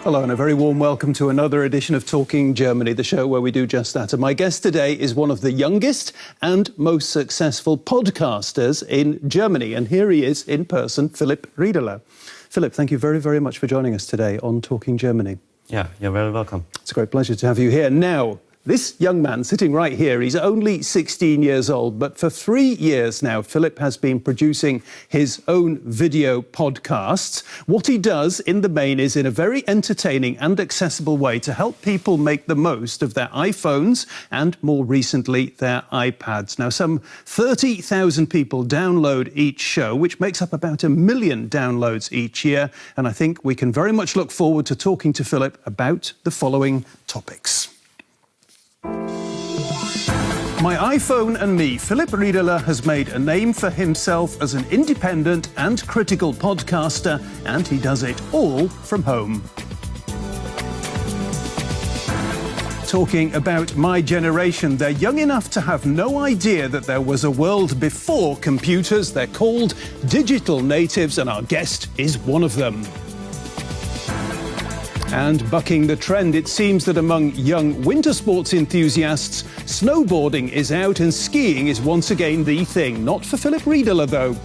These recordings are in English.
Hello and a very warm welcome to another edition of Talking Germany, the show where we do just that. And my guest today is one of the youngest and most successful podcasters in Germany. And here he is in person, Philipp Riederle. Philipp, thank you very, very much for joining us today on Talking Germany. Yeah, you're very welcome. It's a great pleasure to have you here. Now, this young man sitting right here, he's only 16 years old, but for 3 years now, Philipp has been producing his own video podcasts. What he does in the main is in a very entertaining and accessible way to help people make the most of their iPhones and, more recently, their iPads. Now, some 30,000 people download each show, which makes up about 1 million downloads each year. And I think we can very much look forward to talking to Philipp about the following topics. My iPhone and me. Philipp Riederle has made a name for himself as an independent and critical podcaster, and he does it all from home. Talking about my generation, they're young enough to have no idea that there was a world before computers. They're called digital natives, and our guest is one of them. And bucking the trend, it seems that among young winter sports enthusiasts, snowboarding is out and skiing is once again the thing. Not for Philipp Riederle, though.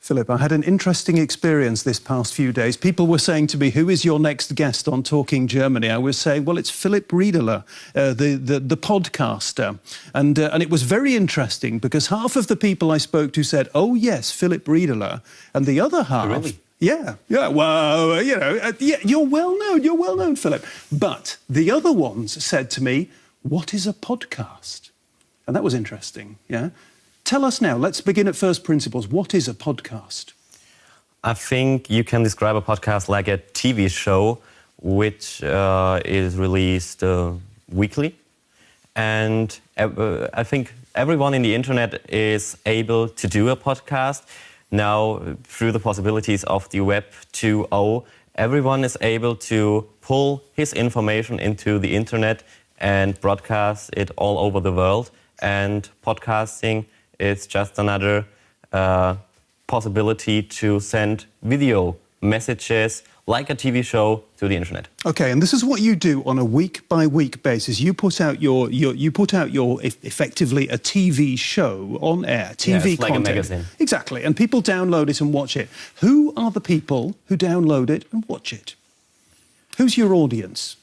Philipp, I had an interesting experience this past few days. People were saying to me, who is your next guest on Talking Germany? I was saying, well, it's Philipp Riederle, the podcaster. And it was very interesting because half of the people I spoke to said, oh, yes, Philipp Riederle. And the other half... Really? Yeah, well, you're well known, Philipp. But the other ones said to me, what is a podcast? And that was interesting, yeah? Tell us now, let's begin at first principles. What is a podcast? I think you can describe a podcast like a TV show which is released weekly. And I think everyone in the internet is able to do a podcast. Now, through the possibilities of the Web 2.0, everyone is able to pull his information into the internet and broadcast it all over the world. And podcasting is just another possibility to send video messages like a TV show to the internet. Okay, and this is what you do on a week-by-week basis. You put out your effectively a TV show on air, TV it's like content. a magazine. Exactly, and people download it and watch it. Who are the people who download it and watch it? Who's your audience?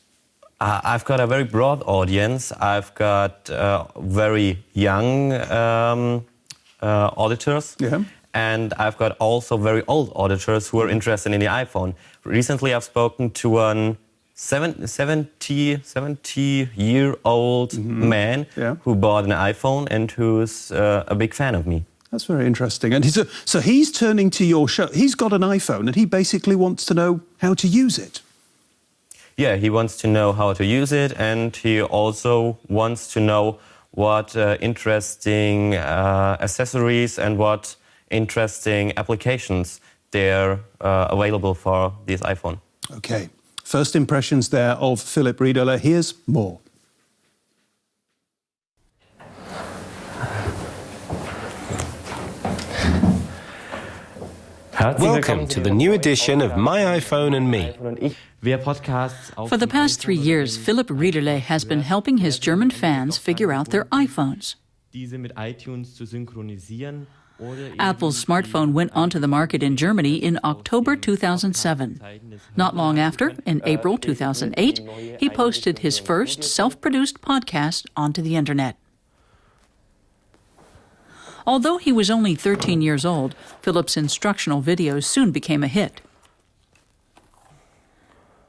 I've got a very broad audience. I've got very young auditors. Yeah. And I've got also very old auditors who are interested in the iPhone. Recently, I've spoken to a 70-year-old man who bought an iPhone and who's a big fan of me. That's very interesting. And so he's turning to your show. He's got an iPhone and he basically wants to know how to use it. Yeah, he wants to know how to use it, and he also wants to know what interesting accessories and what interesting applications they're available for this iPhone. Okay, first impressions there of Philipp Riederle. Here's more. Welcome to the new edition of My iPhone and Me. For the past 3 years, Philipp Riederle has been helping his German fans figure out their iPhones. Apple's smartphone went onto the market in Germany in October 2007. Not long after, in April 2008, he posted his first self-produced podcast onto the internet. Although he was only 13 years old, Philipp's instructional videos soon became a hit.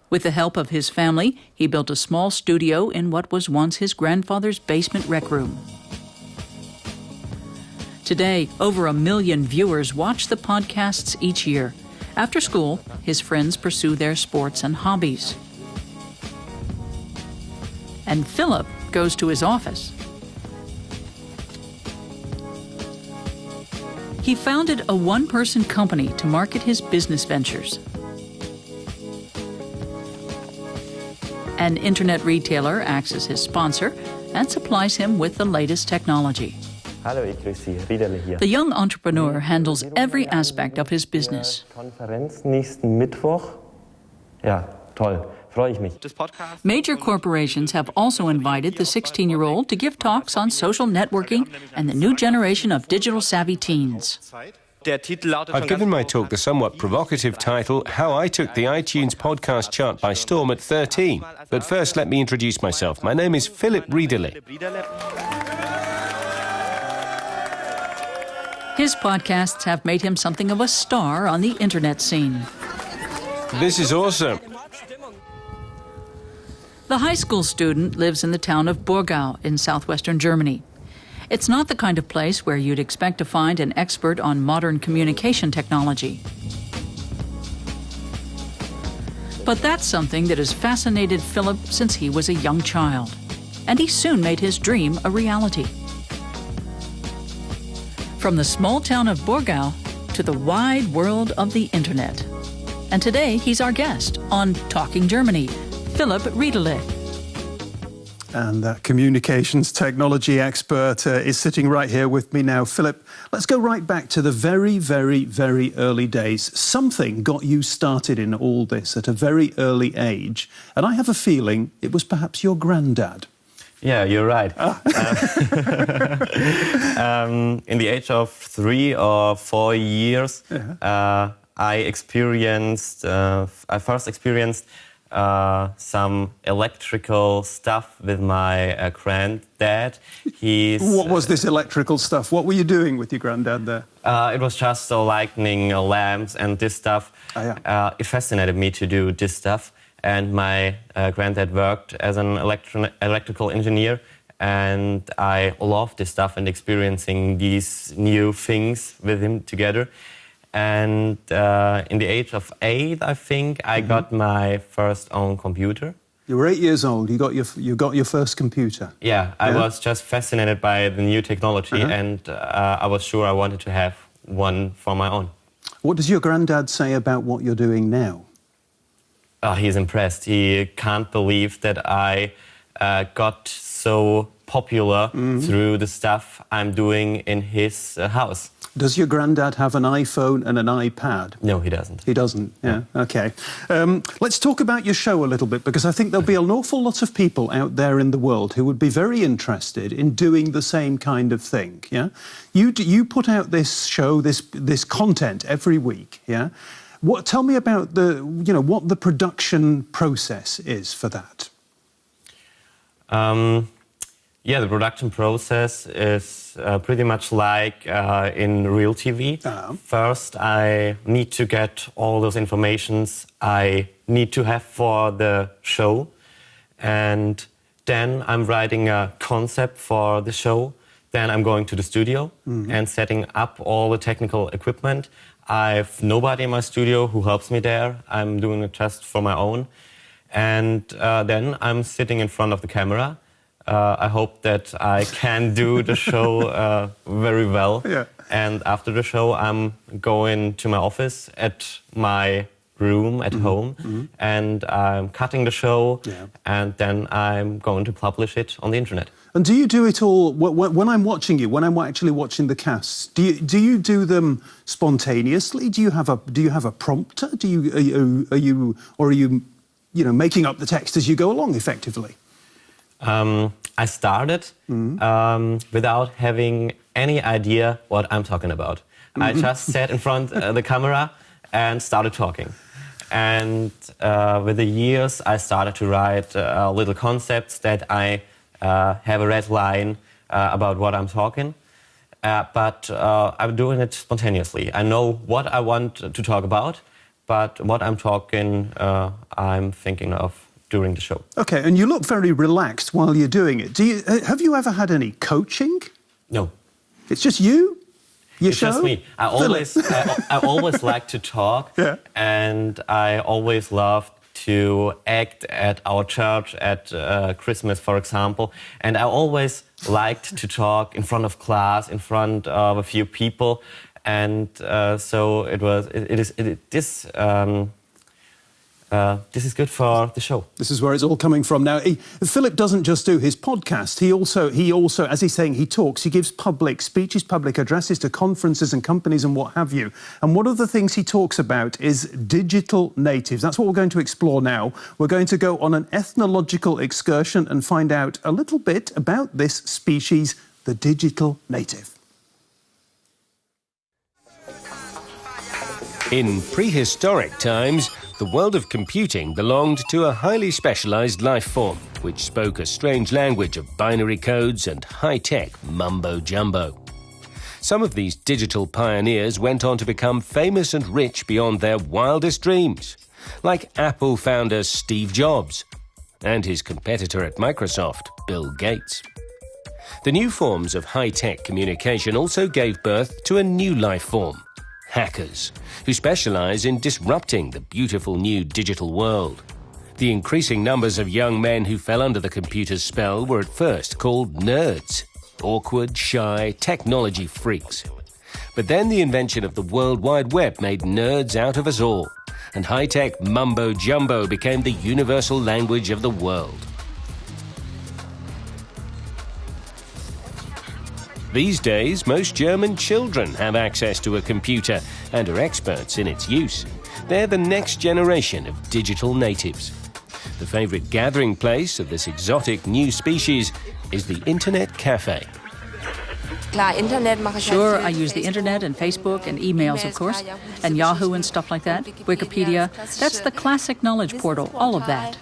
With the help of his family, he built a small studio in what was once his grandfather's basement rec room. Today, over 1 million viewers watch the podcasts each year. After school, his friends pursue their sports and hobbies. And Philipp goes to his office. He founded a one-person company to market his business ventures. An internet retailer acts as his sponsor and supplies him with the latest technology. Hallo, ich grüße Sie, Riederle hier. The young entrepreneur handles every aspect of his business. Konferenz nächsten Mittwoch. Ja, toll. Freue ich mich. Major corporations have also invited the 16-year-old to give talks on social networking and the new generation of digital-savvy teens. I've given my talk the somewhat provocative title, How I Took the iTunes Podcast Chart by Storm at 13. But first, let me introduce myself. My name is Philipp Riederle. His podcasts have made him something of a star on the internet scene. This is awesome. The high school student lives in the town of Burgau in southwestern Germany. It's not the kind of place where you'd expect to find an expert on modern communication technology. But that's something that has fascinated Philip since he was a young child. And he soon made his dream a reality. From the small town of Burgau to the wide world of the internet. And today he's our guest on Talking Germany, Philipp Riederle. And that communications technology expert is sitting right here with me now. Philip, let's go right back to the very, very, very early days. Something got you started in all this at a very early age. And I have a feeling it was perhaps your granddad. Yeah, you're right. In the age of 3 or 4 years, I first experienced some electrical stuff with my granddad. What was this electrical stuff? What were you doing with your granddad there? It was just lighting lamps and this stuff. It fascinated me to do this stuff. And my granddad worked as an electrical engineer. And I loved this stuff and experiencing these new things with him together. And in the age of 8, I think, I got my first own computer. You were 8 years old. You got your first computer. Yeah, I was just fascinated by the new technology, and I was sure I wanted to have one for my own. What does your granddad say about what you're doing now? He's impressed. He can't believe that I got so popular through the stuff I'm doing in his house. Does your granddad have an iPhone and an iPad? No, he doesn't. He doesn't, yeah. OK. Let's talk about your show a little bit, because I think there'll be an awful lot of people out there in the world who would be very interested in doing the same kind of thing, yeah? You put out this show, this content every week, yeah? Tell me about what the production process is for that. Yeah, the production process is pretty much like in real TV. First, I need to get all those informations I need to have for the show. And then I'm writing a concept for the show. Then I'm going to the studio and setting up all the technical equipment. I've nobody in my studio who helps me there. I'm doing it just for my own. And then I'm sitting in front of the camera. I hope that I can do the show very well. Yeah. And after the show, I'm going to my office at my room at home, and I'm cutting the show, and then I'm going to publish it on the internet. And do you do it all when I'm watching you? When I'm actually watching the casts, do you do them spontaneously? Do you have a prompter? Are you making up the text as you go along, effectively? I started without having any idea what I'm talking about. I just sat in front of the camera and started talking. And with the years, I started to write little concepts that I have a red line about what I'm talking. But I'm doing it spontaneously. I know what I want to talk about, but what I'm talking, I'm thinking of during the show. Okay, and you look very relaxed while you're doing it. Have you ever had any coaching? No. It's just you? It's just me. I always like to talk, and I always loved to act at our church at Christmas, for example. And I always liked to talk in front of class, in front of a few people, and so this is good for the show. This is where it's all coming from. Now, Philip doesn't just do his podcast. He also, as he's saying, he talks. He gives public speeches, public addresses to conferences and companies and what have you. And one of the things he talks about is digital natives. That's what we're going to explore now. We're going to go on an ethnological excursion and find out a little bit about this species, the digital native. In prehistoric times, the world of computing belonged to a highly specialized life form, which spoke a strange language of binary codes and high-tech mumbo-jumbo. Some of these digital pioneers went on to become famous and rich beyond their wildest dreams, like Apple founder Steve Jobs and his competitor at Microsoft, Bill Gates. The new forms of high-tech communication also gave birth to a new life form, hackers, who specialize in disrupting the beautiful new digital world. The increasing numbers of young men who fell under the computer's spell were at first called nerds, awkward, shy, technology freaks. But then the invention of the World Wide Web made nerds out of us all, and high-tech mumbo-jumbo became the universal language of the world. These days, most German children have access to a computer and are experts in its use. They're the next generation of digital natives. The favorite gathering place of this exotic new species is the Internet Cafe. Sure, I use the internet and Facebook and emails, of course, and Yahoo and stuff like that, Wikipedia. That's the classic knowledge portal, all of that.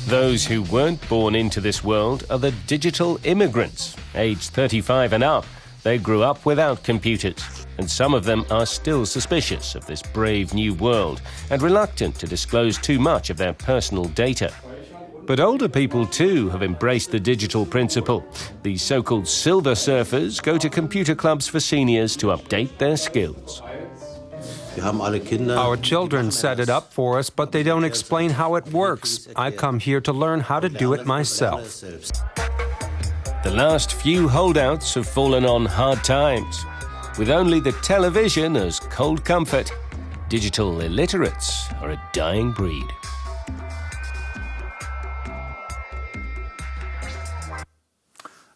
Those who weren't born into this world are the digital immigrants, aged 35 and up. They grew up without computers, and some of them are still suspicious of this brave new world and reluctant to disclose too much of their personal data. But older people too have embraced the digital principle. These so-called silver surfers go to computer clubs for seniors to update their skills. Our children set it up for us, but they don't explain how it works. I come here to learn how to do it myself. The last few holdouts have fallen on hard times. With only the television as cold comfort, digital illiterates are a dying breed.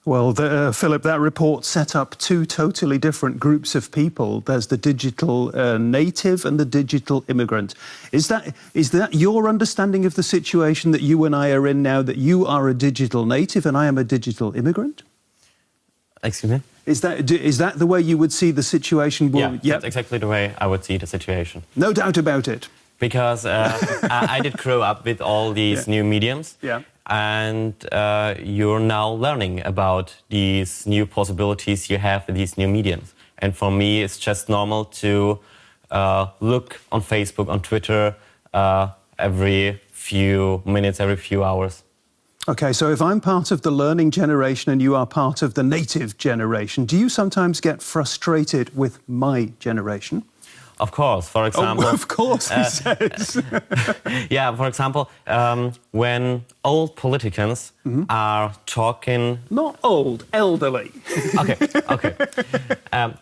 Well, Philip, that report set up two totally different groups of people. There's the digital native and the digital immigrant. Is that your understanding of the situation that you and I are in now, that you are a digital native and I am a digital immigrant? Excuse me? Is that the way you would see the situation? Well, yeah, that's exactly the way I would see the situation. No doubt about it. Because I did grow up with all these new mediums. Yeah. And you're now learning about these new possibilities you have with these new mediums. And for me, it's just normal to look on Facebook, on Twitter, every few minutes, every few hours. OK, so if I'm part of the learning generation and you are part of the native generation, do you sometimes get frustrated with my generation? Of course, for example... Oh, of course, he says. Yeah, for example, when old politicians are talking... Not old, elderly. OK.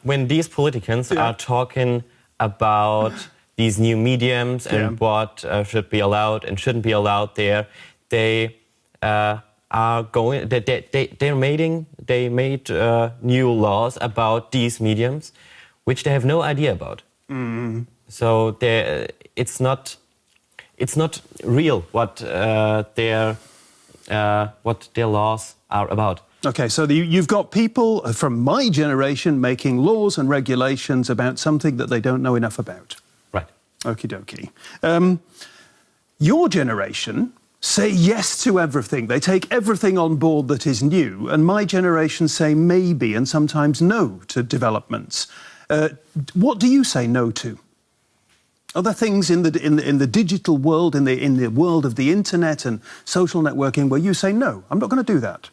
When these politicians are talking about these new mediums and what should be allowed and shouldn't be allowed there, they made new laws about these mediums, which they have no idea about. So it's not real what their laws are about. OK, so you've got people from my generation making laws and regulations about something that they don't know enough about. Right. Okie dokie. Your generation say yes to everything. They take everything on board that is new, and my generation say maybe and sometimes no to developments. What do you say no to? Are there things in the digital world, in the world of the internet and social networking, where you say no, I'm not going to do that?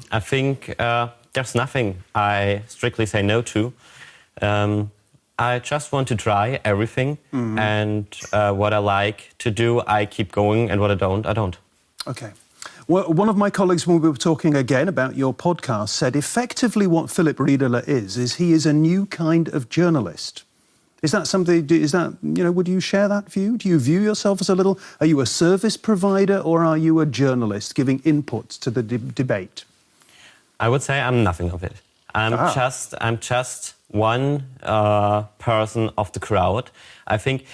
I think there's nothing I strictly say no to. I just want to try everything, and what I like to do, I keep going, and what I don't, I don't. OK. Well, one of my colleagues, when we were talking again about your podcast, said effectively what Philipp Riederle is he is a new kind of journalist. Is that something, would you share that view? Do you view yourself as are you a service provider or are you a journalist giving input to the debate? I would say I'm nothing of it. I'm just one person of the crowd. I think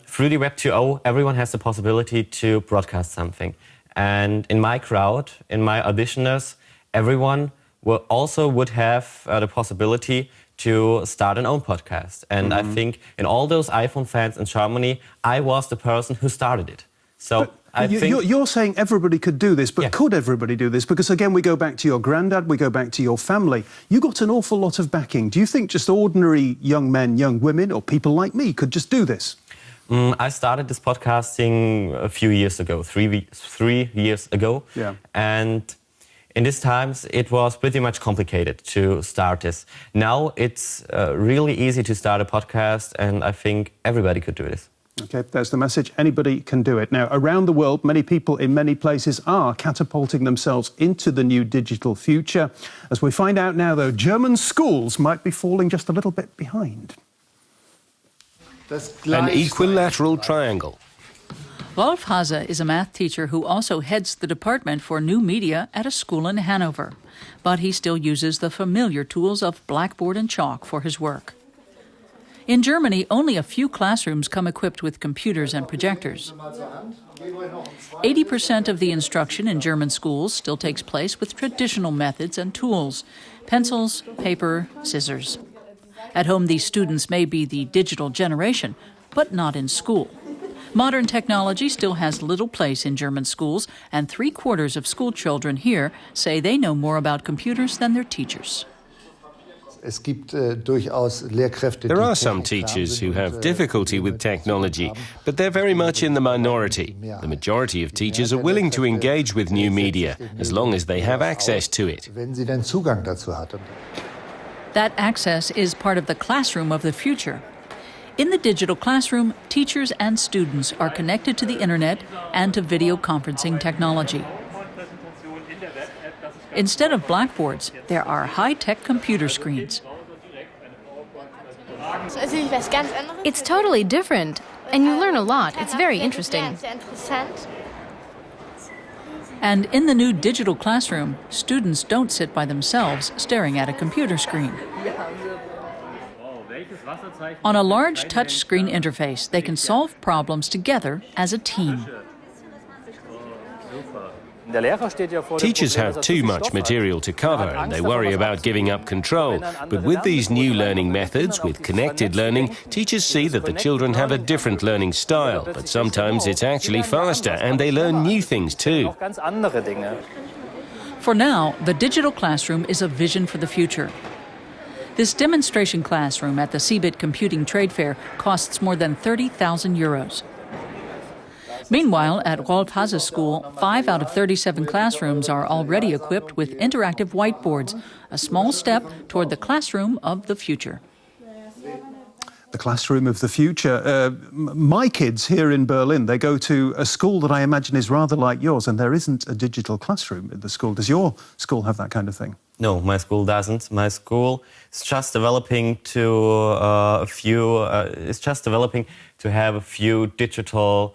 through the Web 2.0, everyone has the possibility to broadcast something. And in my crowd, in my auditioners, everyone would have the possibility to start an own podcast. And I think in all those iPhone fans in Germany, I was the person who started it. So you're saying everybody could do this, but could everybody do this? Because again, we go back to your granddad, we go back to your family. You got an awful lot of backing. Do you think just ordinary young men, young women, or people like me could just do this? I started this podcasting a few years ago, 3 years ago. Yeah. And in these times, it was pretty much complicated to start this. Now it's really easy to start a podcast, and I think everybody could do this. OK, there's the message. Anybody can do it. Now, around the world, many people in many places are catapulting themselves into the new digital future. As we find out now, though, German schools might be falling just a little bit behind. An equilateral triangle. Rolf Hase is a math teacher who also heads the department for new media at a school in Hanover. But he still uses the familiar tools of blackboard and chalk for his work. In Germany, only a few classrooms come equipped with computers and projectors. 80% of the instruction in German schools still takes place with traditional methods and tools: pencils, paper, scissors. At home, these students may be the digital generation, but not in school. Modern technology still has little place in German schools, and 3/4 of school children here say they know more about computers than their teachers. There are some teachers who have difficulty with technology, but they're very much in the minority. The majority of teachers are willing to engage with new media, as long as they have access to it. That access is part of the classroom of the future. In the digital classroom, teachers and students are connected to the internet and to video conferencing technology. Instead of blackboards, there are high-tech computer screens. It's totally different, and you learn a lot. It's very interesting. And in the new digital classroom, students don't sit by themselves staring at a computer screen. On a large touch-screen interface, they can solve problems together as a team. Teachers have too much material to cover and they worry about giving up control. But with these new learning methods, with connected learning, teachers see that the children have a different learning style, but sometimes it's actually faster and they learn new things too. For now, the digital classroom is a vision for the future. This demonstration classroom at the CeBIT Computing Trade Fair costs more than 30,000 euros. Meanwhile, at Rolf Hase's school, 5 out of 37 classrooms are already equipped with interactive whiteboards, a small step toward the classroom of the future. The classroom of the future. My kids here in Berlin, they go to a school that I imagine is rather like yours, and there isn't a digital classroom in the school. Does your school have that kind of thing? No, my school doesn't. My school is just developing to have a few digital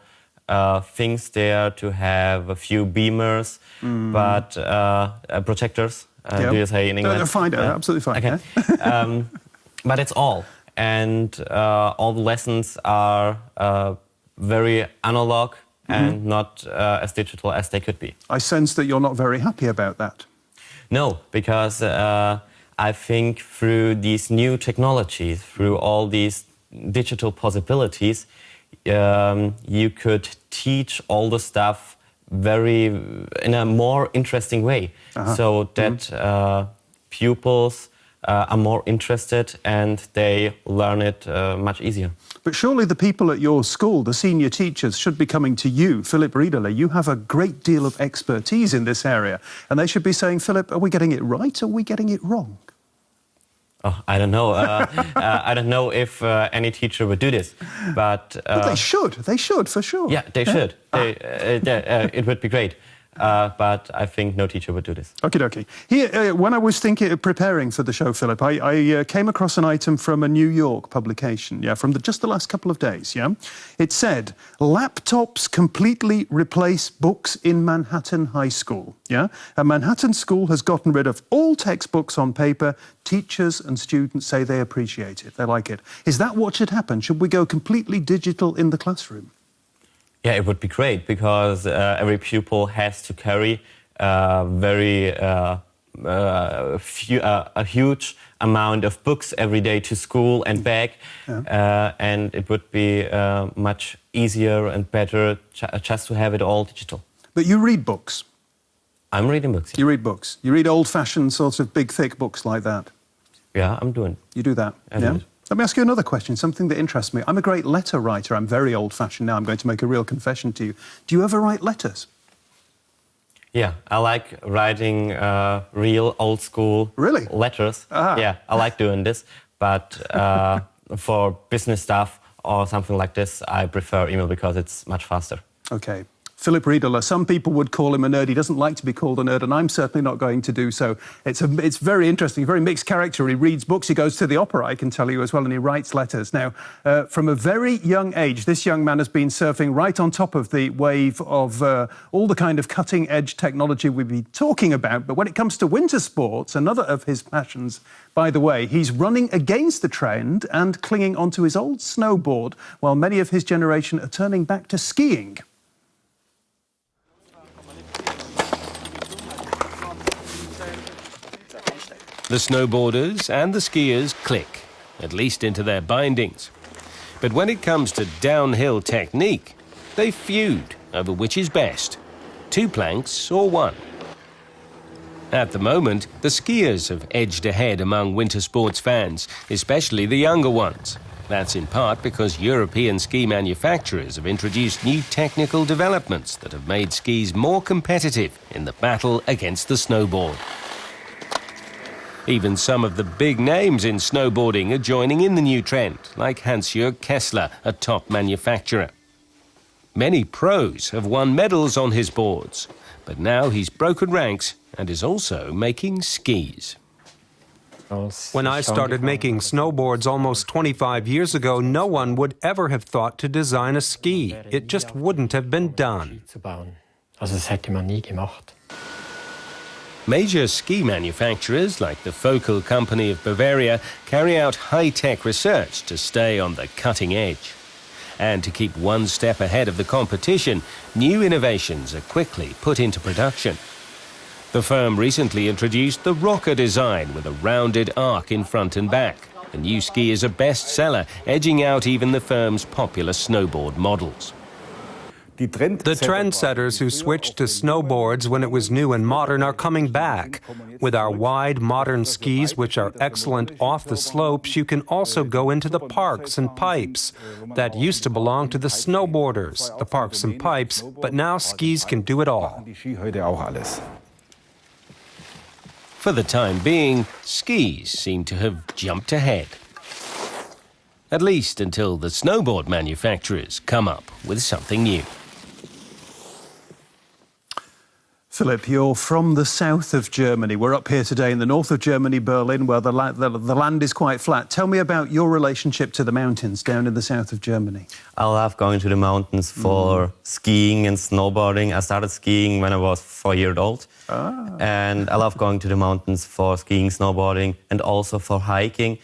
things there, to have a few beamers, but projectors. Do you say in English? Fine, absolutely fine. Okay. Yeah? But it's all. And all the lessons are very analog and not as digital as they could be. I sense that you're not very happy about that. No, because I think through these new technologies, through all these digital possibilities, you could teach all the stuff in a more interesting way, so that pupils are more interested and they learn it much easier. But surely the people at your school, the senior teachers, should be coming to you, Philipp Riederle. You have a great deal of expertise in this area, and they should be saying, Philipp, are we getting it right or are we getting it wrong? Oh, I don't know. I don't know if any teacher would do this, but they should. They should, for sure. Yeah, they should. It would be great. but I think no teacher would do this. Okie dokie. Here, when I was preparing for the show, Philip, I came across an item from a New York publication, from just the last couple of days, It said, laptops completely replace books in Manhattan High School, A Manhattan school has gotten rid of all textbooks on paper. Teachers and students say they appreciate it, they like it. Is that what should happen? Should we go completely digital in the classroom? Yeah, it would be great, because every pupil has to carry a huge amount of books every day to school and back, and it would be much easier and better just to have it all digital. But you read books? I'm reading books. Yeah. You read books? You read old-fashioned, sort of big, thick books like that? Yeah, I'm doing. You do that? Yeah. Let me ask you another question, something that interests me. I'm a great letter writer. I'm very old-fashioned now. I'm going to make a real confession to you. Do you ever write letters? Yeah, I like writing real old-school letters. Ah. Yeah, I like doing this. But for business stuff or something like this, I prefer email because it's much faster. OK. Philipp Riederle, some people would call him a nerd. He doesn't like to be called a nerd, and I'm certainly not going to do so. It's very interesting, a very mixed character. He reads books, he goes to the opera, I can tell you as well, and he writes letters. Now, from a very young age, this young man has been surfing right on top of the wave of all the kind of cutting-edge technology we've been talking about. But when it comes to winter sports, another of his passions, by the way, he's running against the trend and clinging onto his old snowboard, while many of his generation are turning back to skiing. The snowboarders and the skiers click, at least into their bindings. But when it comes to downhill technique, they feud over which is best, 2 planks or 1. At the moment, the skiers have edged ahead among winter sports fans, especially the younger ones. That's in part because European ski manufacturers have introduced new technical developments that have made skis more competitive in the battle against the snowboard. Even some of the big names in snowboarding are joining in the new trend, like Hans-Jörg Kessler, a top manufacturer. Many pros have won medals on his boards, but now he's broken ranks and is also making skis. When I started making snowboards almost 25 years ago, no one would ever have thought to design a ski. It just wouldn't have been done. Major ski manufacturers like the Focal Company of Bavaria carry out high-tech research to stay on the cutting edge. And to keep one step ahead of the competition, new innovations are quickly put into production. The firm recently introduced the rocker design with a rounded arc in front and back. The new ski is a bestseller, edging out even the firm's popular snowboard models. The trendsetters who switched to snowboards when it was new and modern are coming back. With our wide, modern skis, which are excellent off the slopes, you can also go into the parks and pipes. That used to belong to the snowboarders, the parks and pipes, but now skis can do it all. For the time being, skis seem to have jumped ahead. At least until the snowboard manufacturers come up with something new. Philip, you're from the south of Germany. We're up here today in the north of Germany, Berlin, where the land is quite flat. Tell me about your relationship to the mountains down in the south of Germany. I love going to the mountains for skiing and snowboarding. I started skiing when I was 4 years old. And I love going to the mountains for skiing, snowboarding, and also for hiking.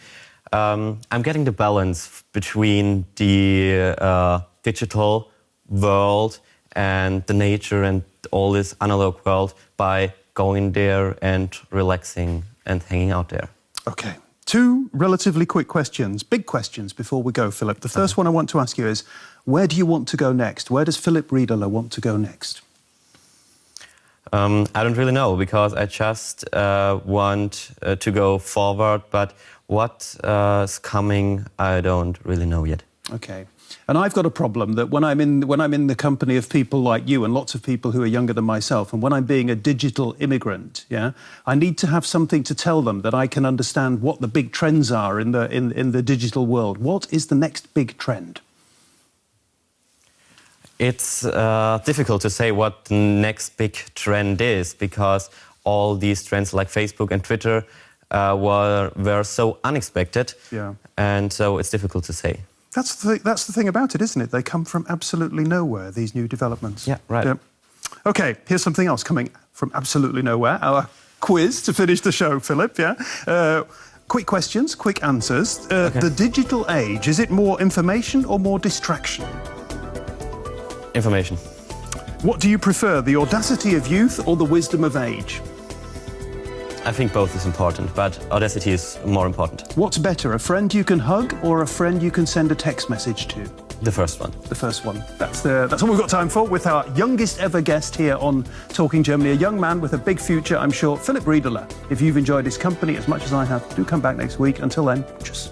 I'm getting the balance between the digital world and the nature and all this analog world by going there and relaxing and hanging out there. OK. 2 relatively quick questions, big questions before we go, Philip. The first one I want to ask you is, where do you want to go next? Where does Philipp Riederle want to go next? I don't really know, because I just want to go forward, but what's coming, I don't really know yet. OK. And I've got a problem that when I'm in the company of people like you and lots of people who are younger than myself, and when I'm being a digital immigrant, I need to have something to tell them that I can understand what the big trends are in the digital world. What is the next big trend? It's difficult to say what the next big trend is, because all these trends like Facebook and Twitter were so unexpected, and so it's difficult to say. That's the thing about it, isn't it? They come from absolutely nowhere, these new developments. Yeah, right. Yeah. OK, here's something else coming from absolutely nowhere. Our quiz to finish the show, Philip, quick questions, quick answers. Okay. The digital age, is it more information or more distraction? Information. What do you prefer, the audacity of youth or the wisdom of age? I think both is important, but audacity is more important. What's better, a friend you can hug or a friend you can send a text message to? The first one. The first one. That's all we've got time for with our youngest ever guest here on Talking Germany, a young man with a big future, I'm sure, Philipp Riederle. If you've enjoyed his company as much as I have, do come back next week. Until then, tschüss.